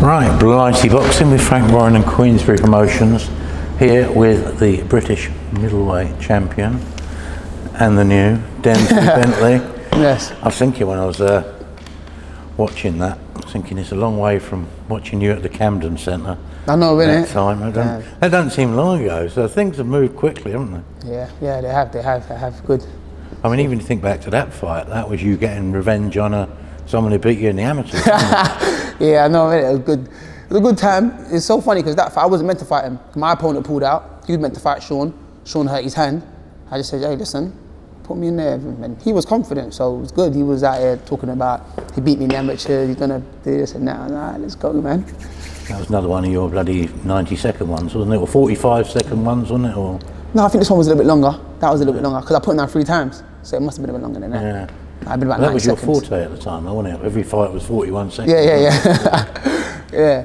Right, Blighty Boxing with Frank Warren and Queensberry Promotions, here with the British middleweight champion and the new Denzel Bentley. Yes. I was thinking when I was watching that, I was thinking it's a long way from watching you at the Camden Centre. I know, really. That time, that doesn't seem long ago, so things have moved quickly, haven't they? Yeah, they have, good. I mean, even if you think back to that fight, that was you getting revenge on someone who beat you in the amateurs. Yeah, I know, it was good. It was a good time. It's so funny because that fight, I wasn't meant to fight him. My opponent pulled out. He was meant to fight Sean. Sean hurt his hand. I just said, hey, listen, put me in there. And he was confident, so it was good. He was out here talking about, he beat me in the amateurs, he's gonna do this and that. Nah, let's go, man. That was another one of your bloody 90-second ones, wasn't it? Or 45-second ones, wasn't it? Or no, I think this one was a little bit longer. That was a little bit longer because I put him down 3 times, so it must have been a bit longer than that. Yeah. I've been about that 90 was your seconds. forte at the time, though, wasn't it? Every fight was 41 seconds. Yeah. Yeah.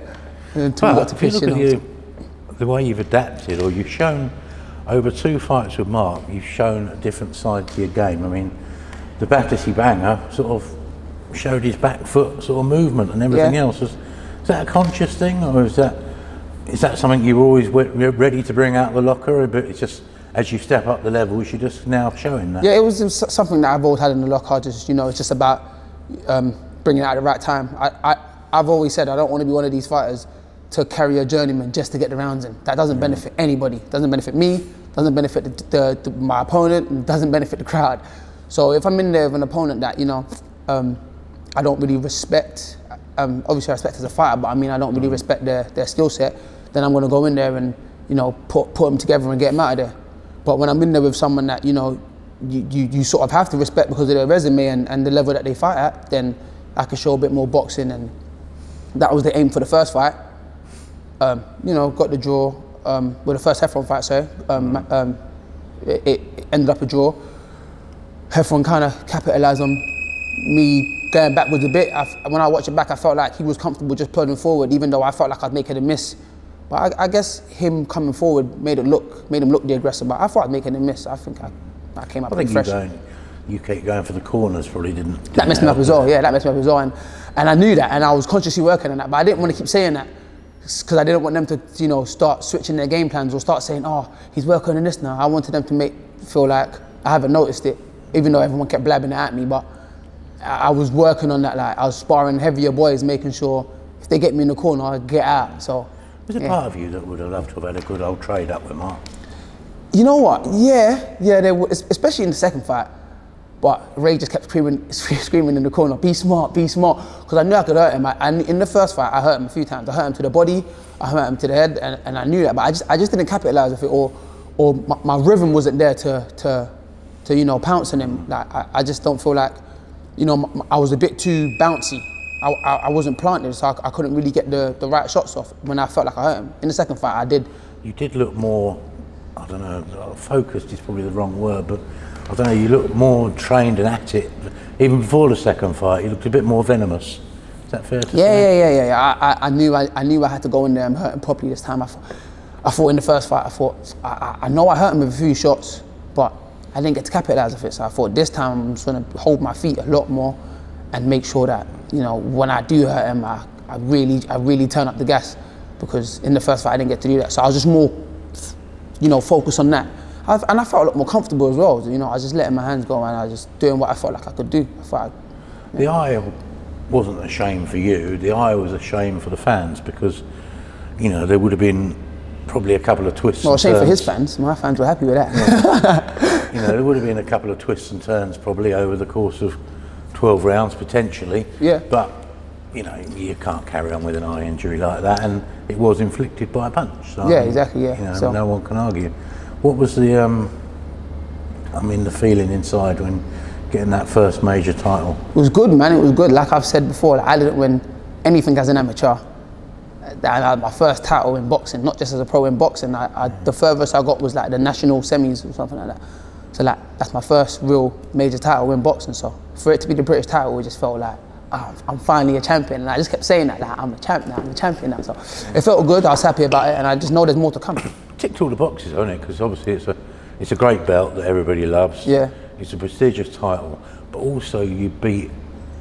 But if you look at the way you've adapted, or you've shown over 2 fights with Mark, you've shown a different side to your game. I mean, the Battersea Banger sort of showed his back foot sort of movement and everything else. Is that a conscious thing, or is that something you were always ready to bring out of the locker? But it's just as you step up the levels, you're just now showing that. Yeah, it was something that I've always had in the locker. Just, you know, it's just about bringing it out at the right time. I've always said I don't want to be one of these fighters to carry a journeyman just to get the rounds in. That doesn't benefit anybody. Doesn't benefit me. Doesn't benefit my opponent. And doesn't benefit the crowd. So if I'm in there with an opponent that, you know, I don't really respect. Obviously I respect as a fighter, but I mean I don't really respect their skill set. Then I'm going to go in there and, you know, put them together and get them out of there. But when I'm in there with someone that, you know, you sort of have to respect because of their resume and the level that they fight at, then I can show a bit more boxing, and that was the aim for the first fight. You know, got the draw. Well, the first Heffron fight, sorry. It ended up a draw. Heffron kind of capitalised on me going backwards a bit. When I watched it back, I felt like he was comfortable just plodding forward, even though I felt like I'd make it a miss. But I guess him coming forward made him look the aggressor. But I thought I'd make it a miss. I think I came up pretty fresh. You kept going for the corners, probably didn't that messed me up as well. Yeah, that messed me up as well. And I knew that, and I was consciously working on that. But I didn't want to keep saying that because I didn't want them to, you know, start switching their game plans or start saying, oh, he's working on this now. I wanted them to feel like I haven't noticed it, even though everyone kept blabbing it at me. But I was working on that. Like I was sparring heavier boys, making sure if they get me in the corner, I get out. So. Was there part of you that would have loved to have had a good old trade up with Mark? You know what? Yeah, there was, especially in the second fight. But Ray just kept screaming in the corner, be smart, because I knew I could hurt him. And in the first fight, I hurt him a few times. I hurt him to the body, I hurt him to the head, and I knew that. But I just didn't capitalise with it, or my rhythm wasn't there to you know, pounce on him. Like I just don't feel like, you know, I was a bit too bouncy. I wasn't planted, so I couldn't really get the right shots off when I felt like I hurt him. In the second fight, I did. You did look more, I don't know, focused is probably the wrong word, but I don't know, you looked more trained and at it. Even before the second fight, you looked a bit more venomous. Is that fair to say? Yeah. I knew I had to go in there and hurt him properly this time. I thought in the first fight, I know I hurt him with a few shots, but I didn't get to capitalise with it. So I thought this time I'm just going to hold my feet a lot more and make sure that, you know, when I do hurt him, I really turn up the gas, because in the first fight I didn't get to do that. So I was just more, you know, focused on that. And I felt a lot more comfortable as well. You know, I was just letting my hands go and I was just doing what I felt like I could do. The eye wasn't a shame for you. The eye was a shame for the fans, because, you know, there would have been probably a couple of twists. Well, a shame for his fans. My fans were happy with that. Yeah. You know, there would have been a couple of twists and turns probably over the course of 12 rounds potentially. Yeah. But, you know, you can't carry on with an eye injury like that, and it was inflicted by a punch. So, yeah, exactly. Yeah. You know, so no one can argue. What was the, I mean, the feeling inside when getting that first major title? It was good, man. It was good. Like I've said before, like, I didn't win anything as an amateur. I had my first title in boxing, not just as a pro in boxing. The furthest I got was like the national semis or something like that. So like that's my first real major title in boxing. So for it to be the British title, it just felt like, oh, I'm finally a champion. And I just kept saying that, like, I'm a champ now, I'm a champion now. So it felt good. I was happy about it, and I just know there's more to come. Ticked all the boxes, hasn't it? Because obviously it's a great belt that everybody loves. Yeah. It's a prestigious title, but also you beat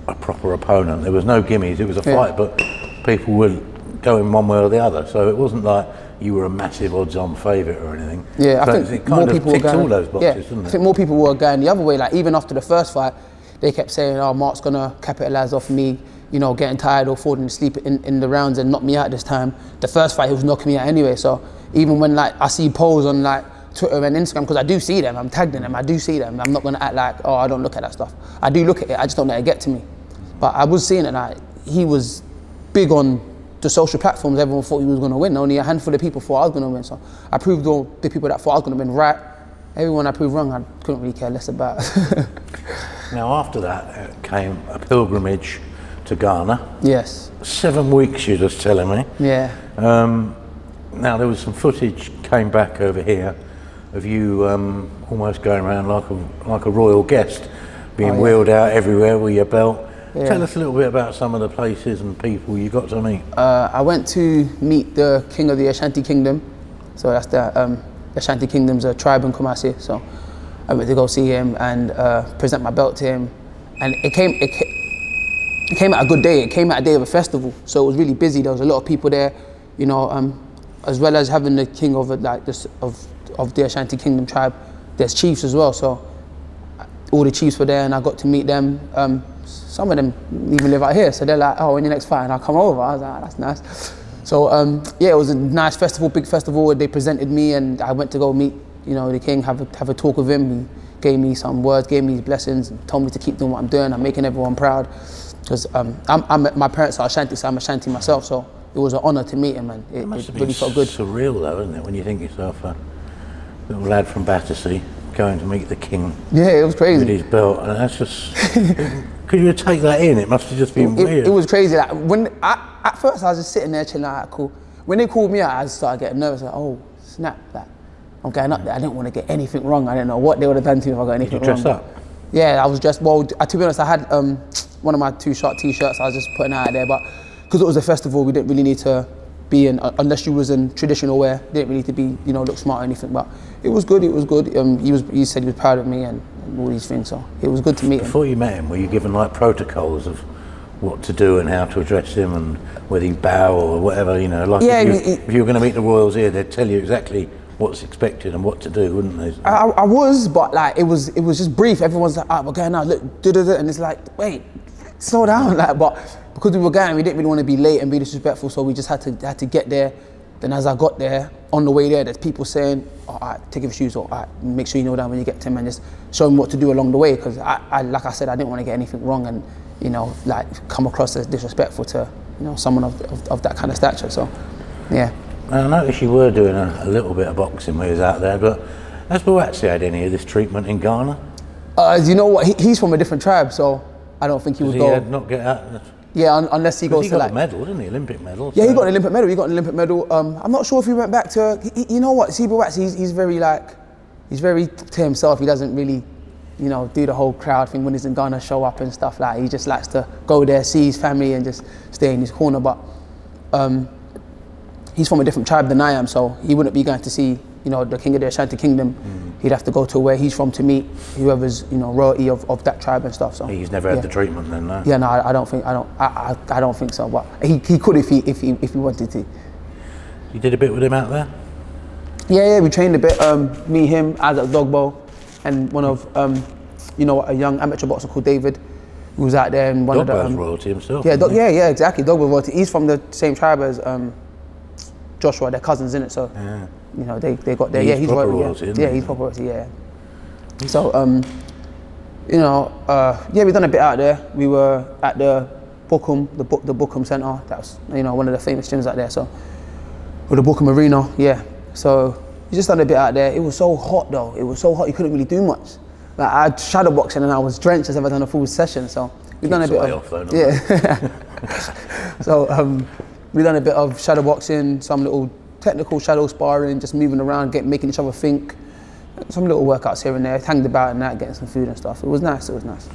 a proper opponent. There was no gimmies. It was a fight, but people were going one way or the other. So it wasn't like you were a massive odds-on favourite or anything. Yeah, so I think it kind more of people were ticks going. all those boxes, doesn't I it? think more people were going the other way. Like even after the first fight, they kept saying, "Oh, Mark's gonna capitalise off me, you know, getting tired or falling asleep in the rounds and knock me out this time." The first fight, he was knocking me out anyway. So even when like I see polls on like Twitter and Instagram, because I do see them, I'm tagged in them, I do see them. I'm not gonna act like, oh, I don't look at that stuff. I do look at it, I just don't let it get to me. But I was seeing it, like he was big on the social platforms. Everyone thought he was gonna win. Only a handful of people thought I was gonna win. So I proved all the people that thought I was gonna win right. Everyone I proved wrong, I couldn't really care less about. Now after that came a pilgrimage to Ghana. Yes. 7 weeks, you're just telling me. Yeah. Now there was some footage came back over here of you almost going around like a royal guest, being wheeled out everywhere with your belt. Yeah. Tell us a little bit about some of the places and people you got to meet. I went to meet the king of the Ashanti Kingdom. So that's the Ashanti Kingdom's a tribe in Kumasi. So I went to go see him and present my belt to him. And it came at a good day. It came at a day of a festival. So it was really busy. There was a lot of people there, you know, as well as having the king of like this of the Ashanti Kingdom tribe. There's chiefs as well. So all the chiefs were there and I got to meet them. Some of them even live out here, so they're like, "Oh, when your next fight?" And I'll come over. I was like, "That's nice." So yeah, it was a nice festival, big festival. They presented me, and I went to go meet, you know, the king, have a talk with him. He gave me some words, gave me his blessings, and told me to keep doing what I'm doing. I'm making everyone proud, because my parents are Ashanti, so I'm Ashanti myself. So it was an honour to meet him, and it really felt good. Surreal though, isn't it, when you think yourself a little lad from Battersea going to meet the king? Yeah, it was crazy. With his belt, and that's just. Could you take that in? It must have just been weird. It was crazy. Like at first I was just sitting there chilling, like, cool. When they called me out, I just started getting nervous. Like, oh snap! Like I'm going up there. I didn't want to get anything wrong. I didn't know what they would have done to me if I got anything wrong. Did you dress up? Yeah, I was dressed. Well, to be honest, I had one of my 2 short t-shirts. I was just putting out there, but because it was a festival, we didn't really need to be in, unless you was in traditional wear. Didn't really need to be, you know, look smart or anything. But it was good. It was good. He said he was proud of me and all these things. So it was good to meet him. Before you met him, were you given like protocols of what to do and how to address him and whether you bow or whatever? You know, like yeah, if you were going to meet the royals here, they'd tell you exactly what's expected and what to do, wouldn't they? I was, but like it was just brief. Everyone's like, "Ah, we're going now. Look, and it's like, wait, slow down, like. But because we were going, we didn't really want to be late and be disrespectful, so we just had to get there. Then as I got there, on the way there, there's people saying, "Oh, all right, take off your shoes, or all right, make sure you know that when you get to him, and just show him what to do along the way." Because I like I said, I didn't want to get anything wrong and, you know, like come across as disrespectful to, you know, someone of that kind of stature. So, yeah. I noticed you were doing a little bit of boxing when he was out there, but has Buatsi had any of this treatment in Ghana? You know what? He's from a different tribe, so I don't think he would go. He not get out. Yeah, unless he goes to like. He got a medal, didn't he? Olympic medal. Yeah, so. He got an Olympic medal. He got an Olympic medal. I'm not sure if he went back to. You know what? Buatsi, he's very like, he's very to himself. He doesn't really, you know, do the whole crowd thing when he's in Ghana, show up and stuff like. He just likes to go there, see his family, and just stay in his corner. But he's from a different tribe than I am, so he wouldn't be going to see, you know, the king of the Ashanti Kingdom. He'd have to go to where he's from to meet whoever's, you know, royalty of that tribe and stuff. So he's never had the treatment then, no? Yeah, no, I don't think so. But he could if he wanted to. You did a bit with him out there? Yeah, we trained a bit. Me, him, Isaac Dogbo, and one of you know, a young amateur boxer called David, who was out there and one Dogbo's of the royalty himself. Yeah, yeah, exactly. Dogbo royalty. He's from the same tribe as Joshua. They're cousins, in it. So. Yeah. You know, they got there. He's proper royalty. Yeah, he's proper royalty. Yeah. So, you know, yeah, we done a bit out there. We were at the Bookham, the Bookham Centre. That was, you know, one of the famous gyms out there. So, or the Bookham Arena. Yeah. So, we just done a bit out there. It was so hot though. It was so hot you couldn't really do much. Like I had shadow boxing and I was drenched as I've done a full session. So we done a bit of So we done a bit of shadow boxing, some little technical shadow sparring, just moving around, making each other think. Some little workouts here and there, hanged about and that, getting some food and stuff. It was nice, it was nice.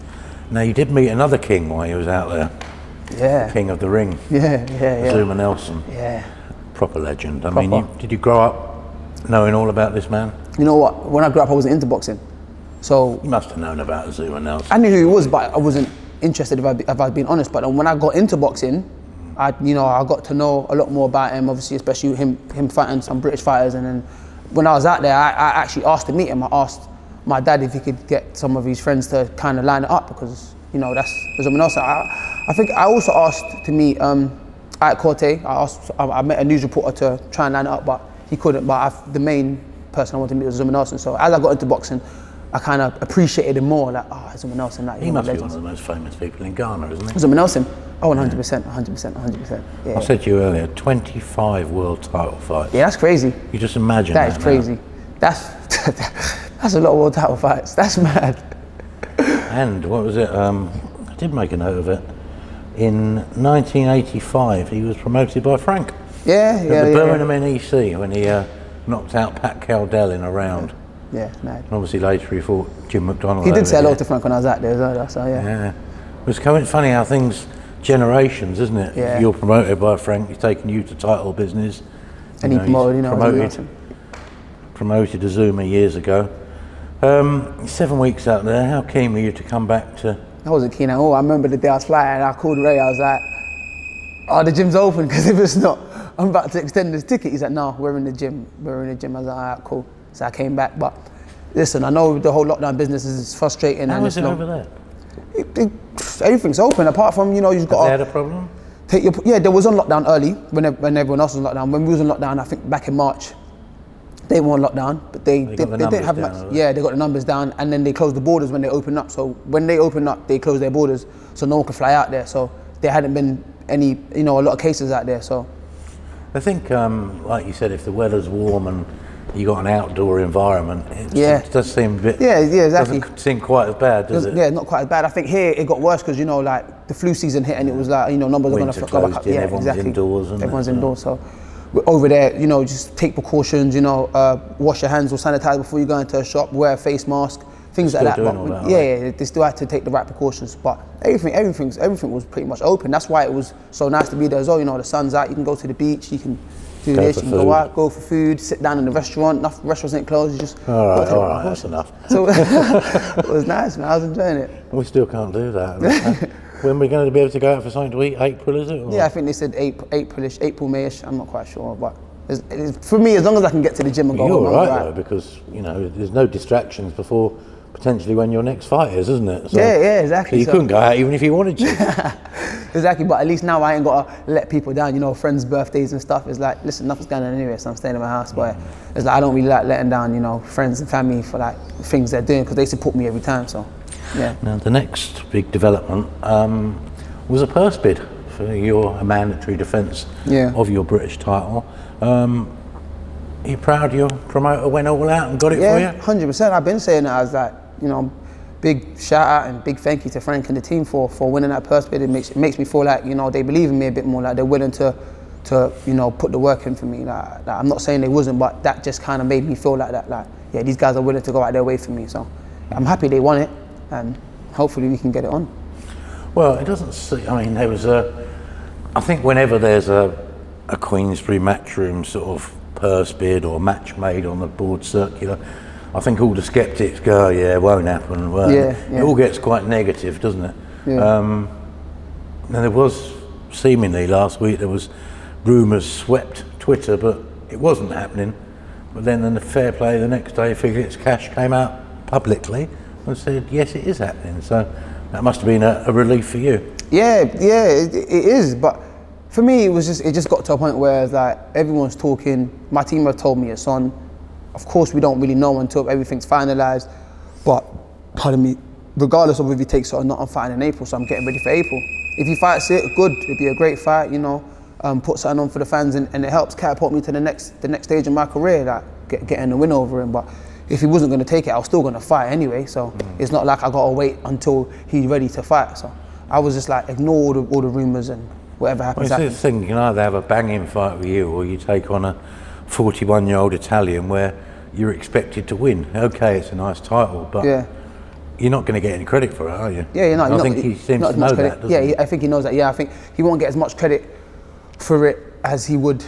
Now you did meet another king while he was out there. Yeah. King of the ring. Yeah. Zuma Nelson. Yeah. Proper legend. I mean, did you grow up knowing all about this man? You know what, when I grew up I wasn't into boxing. So you must have known about Zuma Nelson. I knew who he was, but I wasn't interested if I've been honest. But when I got into boxing, I got to know a lot more about him, obviously, especially him fighting some British fighters. And then when I was out there, I actually asked to meet him. I asked my dad if he could get some of his friends to kind of line it up, because that's something else. I think I also asked to meet at Corte. I met a news reporter to try and line it up, but he couldn't. But the main person I wanted to meet was Zuma Nelson. So as I got into boxing, I kind of appreciated him more. Like, Zuma Nelson. Like, he must be one of the most famous people in Ghana, isn't he? Zuma Nelson. Oh, 100%. Yeah. I said to you earlier, 25 world title fights. Yeah, that's crazy. You just imagine that. That is crazy. That's that's a lot of world title fights. That's mad. And what was it? I did make a note of it. In 1985, he was promoted by Frank. Yeah. At the Birmingham NEC when he knocked out Pat Caldell in a round. Yeah, mad. And obviously later he fought Jim McDonald. He did say hello to Frank when I was out there as well, so yeah. Yeah. It was kind of funny how things, generations, isn't it? Yeah. You're promoted by Frank, he's taking you to title business. And he promoted, promoted Azuma years ago. 7 weeks out there, how keen were you to come back to? I wasn't keen at all. I remember the day I was flying, I called Ray, I was like, the gym's open, because if it's not, I'm about to extend this ticket. He's like, no, we're in the gym. I was like, all right, cool. So I came back, but listen, I know the whole lockdown business is frustrating. How is it over there? Everything's open, apart from, you've got Have they had a problem? There was on lockdown early, when everyone else was on lockdown. When we was on lockdown, I think back in March, they were on lockdown, but they didn't have much. Yeah, they got the numbers down, and then they closed the borders when they opened up. So when they opened up, they closed their borders, so no one could fly out there. So there hadn't been any, a lot of cases out there. So I think, like you said, if the weather's warm and you got an outdoor environment, it does seem a bit. Yeah, exactly. Doesn't seem quite as bad, does it? Yeah, not quite as bad. I think here it got worse because like the flu season hit and it was like numbers are going to go back up. Yeah, everyone's exactly. Indoors, everyone's indoors. So over there, just take precautions. Wash your hands or sanitize before you go into a shop. Wear a face mask, things like that. But they still had to take the right precautions. But everything was pretty much open. That's why it was so nice to be there as well. The sun's out. You can go to the beach. You can do this, you can go out, go for food, sit down in the restaurant. Enough restaurants ain't closed, you just... All right, that's enough. So it was nice, man, I was enjoying it. We still can't do that. When are we going to be able to go out for something to eat? April, is it? Or? Yeah, I think they said April-ish, April, May-ish, I'm not quite sure, but for me, as long as I can get to the gym and go home, you're right, though, because, there's no distractions before potentially when your next fight is, isn't it? So, yeah, exactly. So you couldn't go out even if you wanted to. Exactly, but at least now I ain't got to let people down, friends' birthdays and stuff. It's like, listen, nothing's going on anyway, so I'm staying in my house, but it's like I don't really like letting down, friends and family for like things they're doing, because they support me every time, so, yeah. Now, the next big development was a purse bid for a mandatory defence of your British title. Are you proud your promoter went all out and got it for you? Yeah, 100%. I've been saying that. I was like, big shout out and big thank you to Frank and the team for winning that purse bid. It makes me feel like they believe in me a bit more, like they're willing to put the work in for me. Like I'm not saying they wasn't, but that just kind of made me feel like that. Like, yeah, these guys are willing to go out their way for me. So I'm happy they won it, and hopefully we can get it on. Well, it doesn't see. I mean, there was I think whenever there's a Queensbury Matchroom sort of purse bid or match made on the board circular, I think all the skeptics go, it won't happen. Well, it all gets quite negative, doesn't it? Yeah. And there was, seemingly last week, there was rumours swept Twitter, but it wasn't happening. But then in the fair play the next day, Figueroa's Cash came out publicly and said, yes, it is happening. So that must have been a relief for you. Yeah, it is. But for me, it just got to a point where it's like everyone's talking. My team have told me it's on. Of course, we don't really know until everything's finalised, but, pardon me, regardless of if he takes it or not, I'm fighting in April, so I'm getting ready for April. If he fights it, good, it'd be a great fight, put something on for the fans, and it helps catapult me to the next stage of my career, like getting a win over him. But if he wasn't going to take it, I was still going to fight anyway, so it's not like I got to wait until he's ready to fight. So I was just like, ignore all the rumours and whatever happens. Well, it's the thing, you can either have a banging fight with you, or you take on a 41-year-old Italian where you're expected to win. Okay, it's a nice title, but you're not going to get any credit for it, are you? Yeah, you're not. I think he seems to know that, doesn't he? I think he knows that. Yeah, I think he won't get as much credit for it as he would,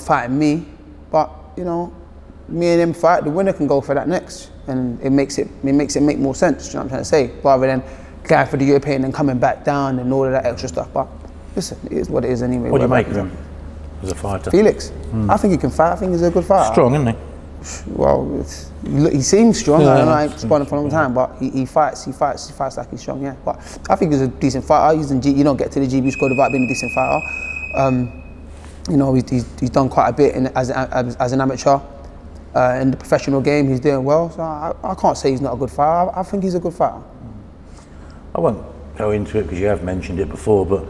fighting me. But me and him fight, the winner can go for that next, and it makes it make more sense. Do you know what I'm trying to say? Rather than going for the European and coming back down and all of that extra stuff. But Listen, it is what it is anyway. What do you make of him as a fighter? Felix, I think he can fight. I think he's a good fighter. Strong, isn't he? Well, he seems strong. I don't know, I've sparred him for a long time, but he fights like he's strong, yeah. But I think he's a decent fighter. You don't get to the GB squad without being a decent fighter. You know, he's done quite a bit as an amateur. In the professional game, he's doing well. So I can't say he's not a good fighter. I think he's a good fighter. I won't go into it because you have mentioned it before, but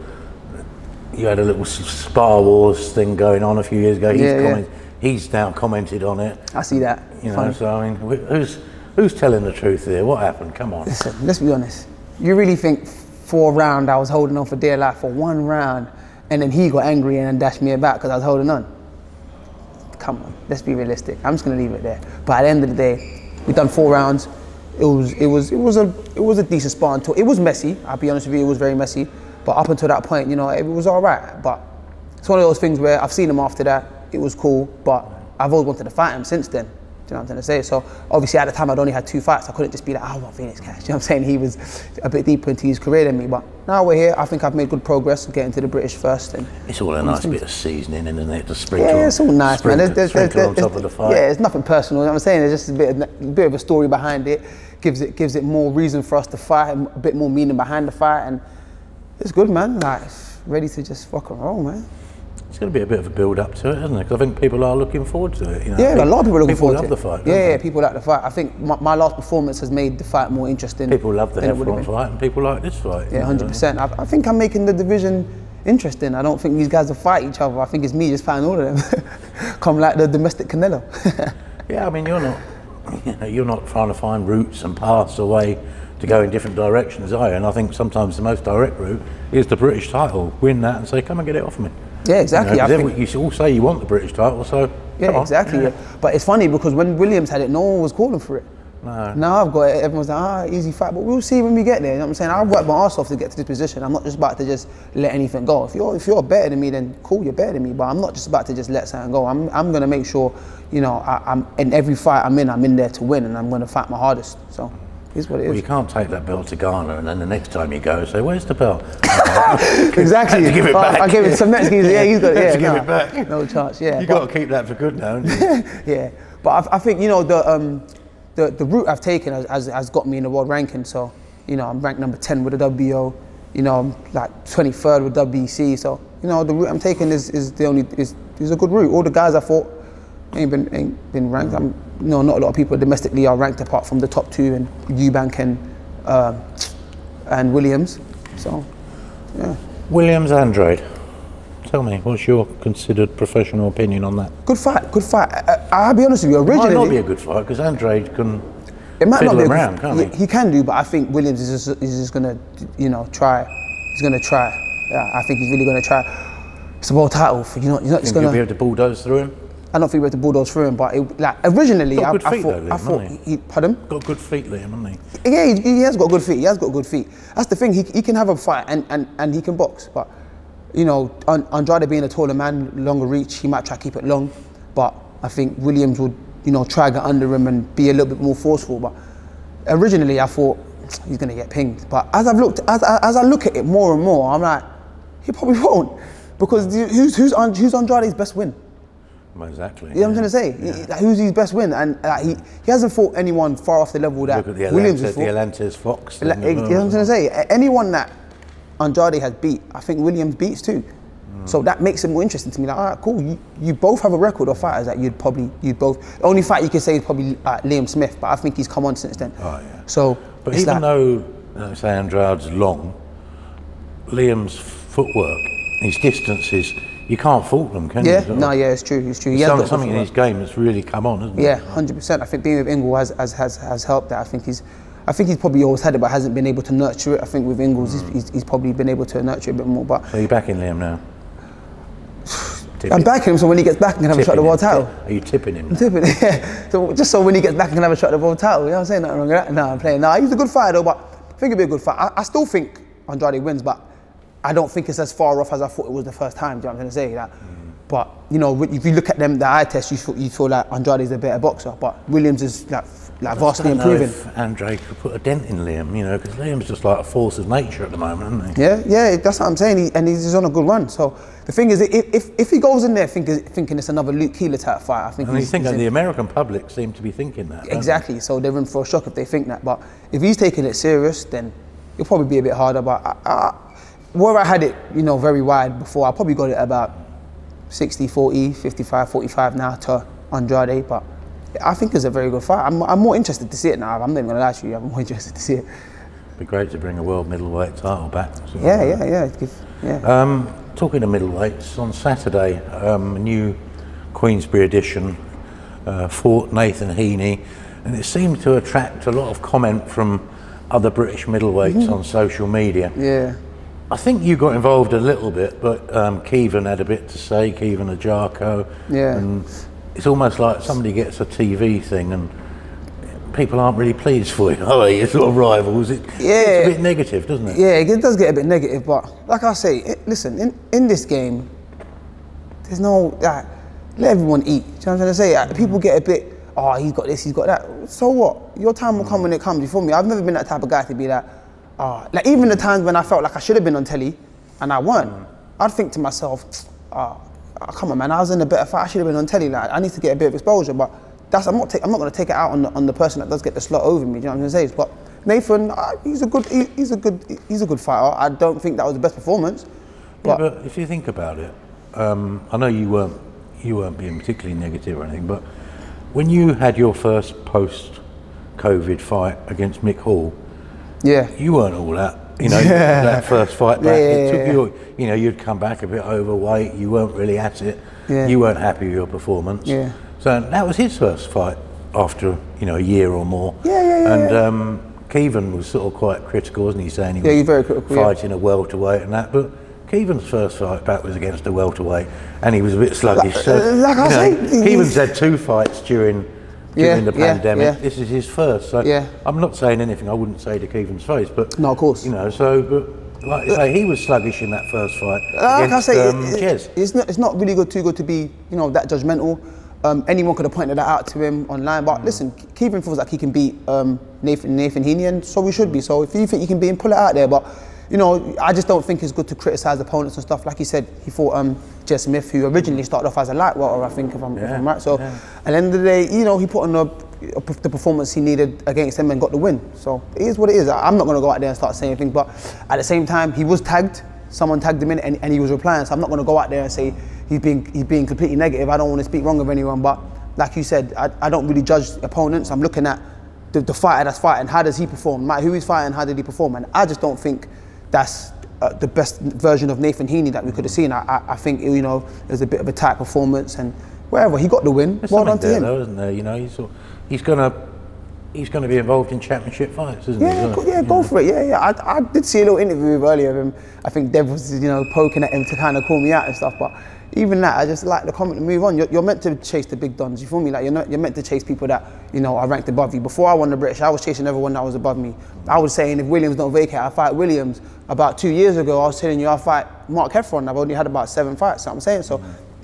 you had a little Spar Wars thing going on a few years ago. He's now commented on it. I see that. You know, so I mean, who's telling the truth here? What happened? Come on. Listen, let's be honest. You really think for a round I was holding on for dear life for one round, and then he got angry and then dashed me about because I was holding on? Come on, let's be realistic. I'm just gonna leave it there. But at the end of the day, we've done 4 rounds. It was a decent sparring talk. It was messy. I'll be honest with you, it was very messy. But up until that point, you know, it was all right. But it's one of those things where I've seen him after that. It was cool, but I've always wanted to fight him since then. Do you know what I'm trying to say? So obviously at the time I'd only had 2 fights. I couldn't just be like, I want Felix Cash. You know what I'm saying? He was a bit deeper into his career than me. But now we're here. I think I've made good progress getting to the British first. And it's all a nice bit of seasoning, isn't it? To sprinkle. Yeah, it's all nice, man. There's on top of the fight. Yeah, it's nothing personal. You know what I'm saying? There's just a bit of a story behind it. Gives it more reason for us to fight, and a bit more meaning behind the fight, and it's good, man. Like, ready to just fuck and roll, man. It's going to be a bit of a build up to it, isn't it? Because I think people are looking forward to it. You know? Yeah, a lot of people are looking forward to it. People love the fight. Yeah, people like the fight. I think my last performance has made the fight more interesting. People love the Heffron fight, and people like this fight. Yeah, 100%. I think I'm making the division interesting. I don't think these guys will fight each other. I think it's me just fighting all of them. Come like the domestic Canelo. Yeah, I mean, you're not trying to find routes and paths away to go in different directions, are you? And I think sometimes the most direct route is the British title. Win that and say, come and get it off me. Yeah, exactly. You all say you want the British title, so yeah, exactly. Yeah. But it's funny because when Williams had it, no one was calling for it. No. Now I've got it. Everyone's like, easy fight, but we'll see when we get there. You know what I'm saying? I've worked my arse off to get to this position. I'm not just about to just let anything go. If you're better than me, then cool, you're better than me. But I'm not just about to just let something go. I'm gonna make sure, you know, I'm in every fight I'm in there to win, and I'm gonna fight my hardest. So. Is what it is. Well, you can't take that belt to Ghana and then the next time you go say, where's the belt? Exactly. Give it back. I gave it some next geezer. Yeah, he's got it. Yeah, give it back. No chance. Yeah. You got to keep that for good now, haven't you? Yeah, but I think, you know, the route I've taken has got me in the world ranking. So, you know, I'm ranked number 10 with the WBO. You know, I'm like 23rd with WBC. So, you know, the route I'm taking is a good route. All the guys I fought ain't been ranked. You know, not a lot of people domestically are ranked apart from the top 2 and Eubank and Williams. So, yeah. Williams, Andrade. Tell me, what's your considered professional opinion on that? Good fight, good fight. I'll be honest with you, originally... It might not be a good fight, because Andrade can fiddle him around, can't he? He can do, but I think Williams is just going to, you know, try. He's going to try. Yeah, I think he's really going to try. It's a world title. You're not just going to... be able to bulldoze through him? I don't think we had to bulldoze through him, but originally I thought he pardon? Got good feet, Liam, hasn't he? Yeah, he has got good feet. He has got good feet. That's the thing. He can have a fight and he can box, but you know, Andrade being a taller man, longer reach, he might try to keep it long, but I think Williams would, you know, try to get under him and be a little bit more forceful. But originally I thought he's going to get pinged, but as I look at it more and more, I'm like, he probably won't, because who's Andrade's best win? Well, exactly. You know what I'm trying to say? Who's his best win? And he hasn't fought anyone far off the level that Williams has fought. The Atlantis Fox. You know what I'm trying to say? Anyone that Andrade has beat, I think Williams beats too. So that makes it more interesting to me. Like, all right, cool. You both have a record of fighters that you'd both. The only fight you could say is probably Liam Smith, but I think he's come on since then. Oh yeah. So, but even though say Andrade's long, Liam's footwork, his distances. You can't fault them, can you? Yeah, no, yeah, it's true. It's true. He has got something in his game that's really come on, hasn't it? Yeah, 100%. I think being with Ingle has helped that. I think he's probably always had it, but hasn't been able to nurture it. I think with Ingles, he's probably been able to nurture it a bit more. But so you're backing Liam now? I'm backing him, so when he gets back, and can have a shot at the world title. Are you tipping him? I'm tipping him, yeah. So just so when he gets back, and can have a shot at the world title. You know what I'm saying? Nothing wrong with that. No, I'm playing. No, he's a good fighter though, but I think it'll be a good fight. I still think Andrade wins, but I don't think it's as far off as I thought it was the first time. Do you know what I'm trying to say? That. But you know, if you look at them, the eye test, you feel like Andrade's a better boxer. But Williams is like like vastly improving. If Andrade could put a dent in Liam, you know, because Liam's just like a force of nature at the moment, isn't he? Yeah, that's what I'm saying. And he's on a good run. So the thing is, if he goes in there thinking it's another Luke Keeler type fight, I think. And you think that the American public seem to be thinking that. Exactly. So they're in for a shock if they think that. But if he's taking it serious, then it'll probably be a bit harder. But where I had it, you know, very wide before, I probably got it about 60-40, 55-45 now to Andrade. But I think it's a very good fight. I'm more interested to see it now. I'm not even going to lie to you. I'm more interested to see it. It'd be great to bring a world middleweight title back. Yeah. Talking of middleweights, on Saturday, a new Queensberry edition fought Nathan Heaney, and it seemed to attract a lot of comment from other British middleweights on social media. Yeah. I think you got involved a little bit, but Keevan had a bit to say, Keevan Ajarko. Yeah. And it's almost like somebody gets a TV thing and people aren't really pleased for you, are they? You're sort of rivals. It's a bit negative, doesn't it? Yeah, it does get a bit negative, but like I say, listen, in this game, there's no, let everyone eat. Do you know what I'm trying to say? People get a bit, oh, he's got this, he's got that. So what? Your time will come when it comes, you feel me? I've never been that type of guy to be like, like even the times when I felt like I should have been on telly and I weren't, I'd think to myself, come on man, I was in a better fight, I should have been on telly, like I need to get a bit of exposure, but I'm not going to take it out on the person that does get the slot over me. Do you know what I'm going to say? But Nathan, he's a good fighter. I don't think that was the best performance. But, yeah, but if you think about it, I know you weren't being particularly negative or anything, but when you had your first post-COVID fight against Mick Hall, you weren't all that. You know, that first fight back, it took you. You know, you'd come back a bit overweight. You weren't really at it. You weren't happy with your performance. So that was his first fight after, you know, a year or more. And Keevan was sort of quite critical, wasn't he? Saying he was very critical, fighting a welterweight and that. But Keevan's first fight back was against a welterweight, and he was a bit sluggish. Keevan's had 2 fights during the pandemic. This is his first. So I'm not saying anything I wouldn't say to Keevan's face, but no, of course. You know, but like I say, he was sluggish in that first fight against Jez. It's not really too good to be, you know, that judgmental. Anyone could have pointed that out to him online, but listen, Keevan feels like he can beat Nathan Heaney, and so we should be. So if you think you can beat him, pull it out there. But you know, I just don't think it's good to criticise opponents and stuff. Like he said, he fought Jez Smith, who originally started off as a lightweight, I think, if I'm right. So at the end of the day, you know, he put on the performance he needed against him and got the win. So it is what it is. I'm not going to go out there and start saying anything, but at the same time, he was tagged. Someone tagged him in and he was replying, so I'm not going to go out there and say he's being completely negative. I don't want to speak wrong of anyone, but like you said, I don't really judge opponents. I'm looking at the fighter that's fighting. How does he perform? Who he's fighting, how did he perform? And I just don't think that's the best version of Nathan Heaney that we could have seen. I think, you know, it was a bit of a tight performance, and wherever he got the win, well done to him. Though, isn't there? You know, he's going to be involved in championship fights, isn't he? Go for it. I did see a little interview with earlier of him. I think Dev was, you know, poking at him to kind of call me out and stuff. But even that, I just like the comment to move on. You're meant to chase the big dons. You feel me? Like you're meant to chase people that, you know, are ranked above you. Before I won the British, I was chasing everyone that was above me. I was saying if Williams don't vacate, I fight Williams. About 2 years ago, I was telling you I fight Mark Heffron. I've only had about 7 fights. So I'm saying, so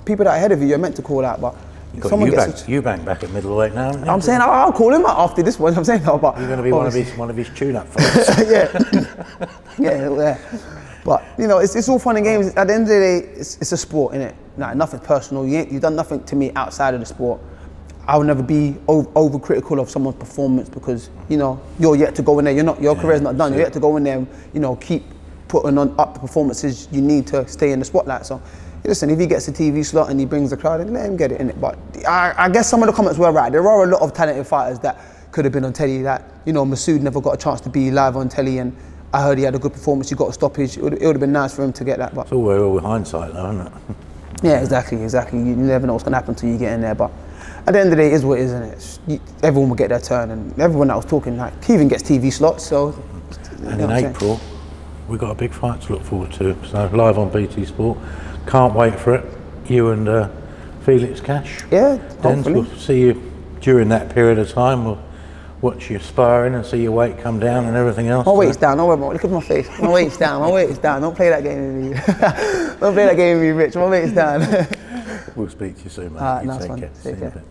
people that are ahead of you, you're meant to call out. But you've got Eubank back at middleweight now. I'm saying I'll call him out after this one. I'm saying no, but you're going to be one of his tune-up fights. yeah. But you know, it's all fun and games. At the end of the day, it's a sport, innit? Like, nothing personal. You've done nothing to me outside of the sport. I will never be overcritical of someone's performance because, you know, you're yet to go in there. Your career's not done. You're yet to go in there and, you know, keep putting up the performances you need to stay in the spotlight. So listen, if he gets a TV slot and he brings the crowd in, let him get it in it. But I guess some of the comments were right. There are a lot of talented fighters that could have been on telly. That, you know, Masood never got a chance to be live on telly, and I heard he had a good performance. He got a stoppage. It would have been nice for him to get that. But it's all with hindsight, though, isn't it? Yeah, exactly. You never know what's going to happen until you get in there. But at the end of the day, it is what it is, isn't it? Everyone will get their turn, and everyone that was talking, like, he even gets TV slots. So, and in April, we've got a big fight to look forward to. So live on BT Sport. Can't wait for it. You and Felix Cash. Yeah, Denz, we'll see you during that period of time. We'll watch you sparring and see your weight come down and everything else. My weight's down. Look at my face. My weight's down. My weight is down. Don't play that game with me. Don't play that game with me, Rich. My weight's down. We'll speak to you soon, mate. Nice one. Take care.